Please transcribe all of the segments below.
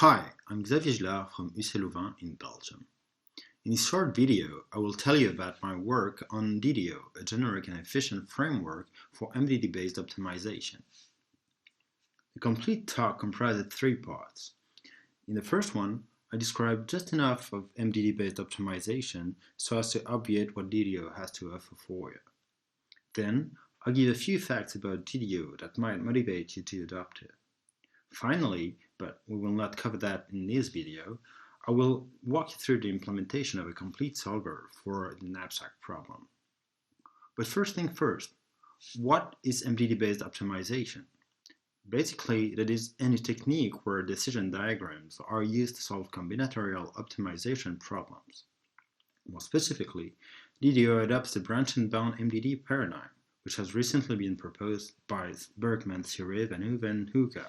Hi, I'm Xavier Gillard from UC Louvain in Belgium. In this short video, I will tell you about my work on DDO, a generic and efficient framework for MDD-based optimization. The complete talk comprises three parts. In the first one, I describe just enough of MDD-based optimization so as to obviate what DDO has to offer for you. Then, I'll give a few facts about DDO that might motivate you to adopt it. Finally, but we will not cover that in this video, I will walk you through the implementation of a complete solver for an abstract problem. But first thing first, what is MDD-based optimization? Basically, that is any technique where decision diagrams are used to solve combinatorial optimization problems. More specifically, DDO adopts the branch and bound MDD paradigm, which has recently been proposed by Berkman, Siré, Van Hooven, and Hoeka.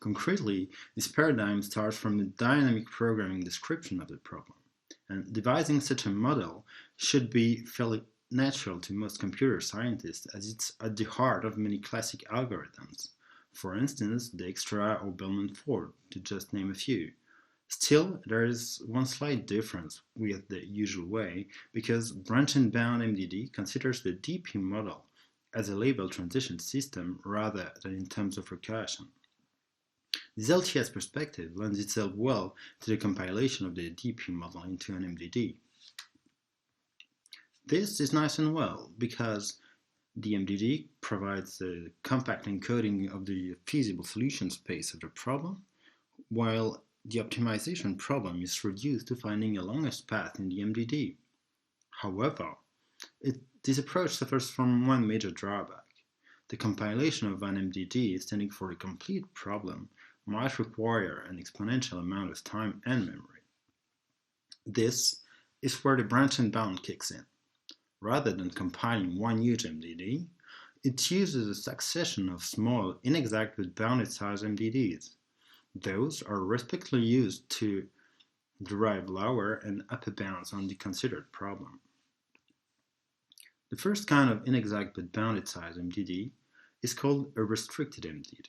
Concretely, this paradigm starts from the dynamic programming description of the problem, and devising such a model should be fairly natural to most computer scientists as it's at the heart of many classic algorithms, for instance, Dijkstra or Bellman-Ford, to just name a few. Still, there is one slight difference with the usual way, because branch and bound MDD considers the DP model as a label transition system rather than in terms of recursion. This LTS perspective lends itself well to the compilation of the DP model into an MDD. This is nice and well because the MDD provides a compact encoding of the feasible solution space of the problem, while the optimization problem is reduced to finding a longest path in the MDD. However, this approach suffers from one major drawback. The compilation of an MDD standing for a complete problem might require an exponential amount of time and memory. This is where the branch and bound kicks in. Rather than compiling one huge MDD, it uses a succession of small, inexact but bounded size MDDs. Those are respectively used to derive lower and upper bounds on the considered problem. The first kind of inexact but bounded size MDD is called a restricted MDD.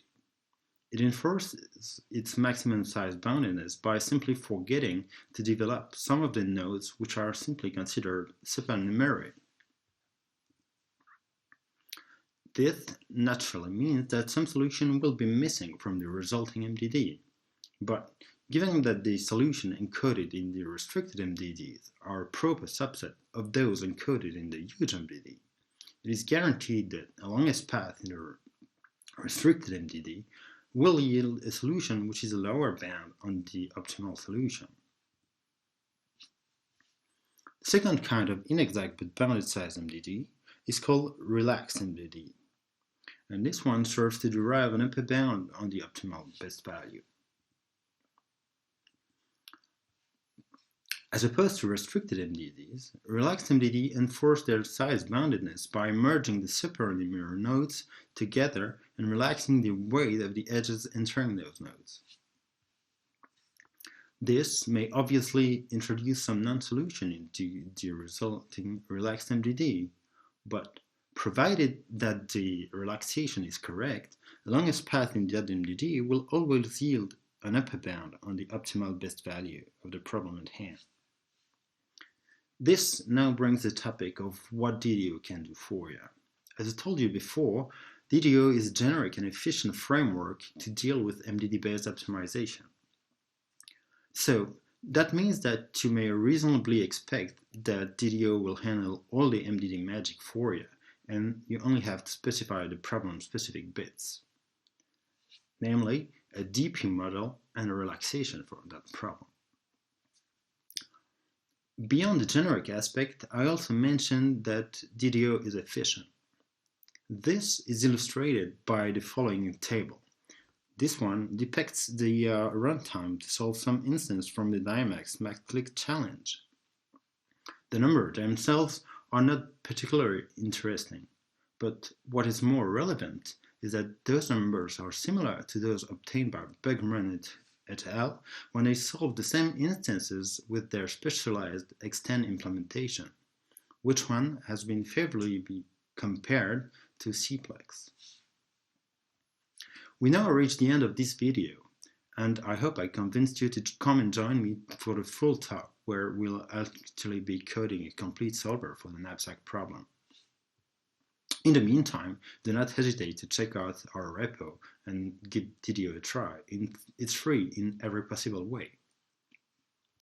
It enforces its maximum size boundedness by simply forgetting to develop some of the nodes which are simply considered supernumerary. This naturally means that some solution will be missing from the resulting MDD, but given that the solution encoded in the restricted MDDs are a proper subset of those encoded in the huge MDD, it is guaranteed that a longest path in the restricted MDD will yield a solution which is a lower bound on the optimal solution. The second kind of inexact but bounded size MDD is called relaxed MDD, and this one serves to derive an upper bound on the optimal best value. As opposed to restricted MDDs, relaxed MDD enforce their size boundedness by merging the supernumerary nodes together and relaxing the weight of the edges entering those nodes. This may obviously introduce some non-solution into the resulting relaxed MDD, but provided that the relaxation is correct, the longest path in that MDD will always yield an upper bound on the optimal best value of the problem at hand. This now brings the topic of what DDO can do for you. As I told you before, DDO is a generic and efficient framework to deal with MDD-based optimization. So that means that you may reasonably expect that DDO will handle all the MDD magic for you, and you only have to specify the problem-specific bits, namely a DP model and a relaxation for that problem. Beyond the generic aspect, I also mentioned that DDO is efficient. This is illustrated by the following table. This one depicts the runtime to solve some instance from the Dymax max-click challenge. The numbers themselves are not particularly interesting, but what is more relevant is that those numbers are similar to those obtained by Berkman et al. When they solved the same instances with their specialized extend implementation, which one has been favorably compared to Cplex. We now reach the end of this video. And I hope I convinced you to come and join me for the full talk, where we'll actually be coding a complete solver for the knapsack problem. In the meantime, do not hesitate to check out our repo and give DDO a try. It's free in every possible way.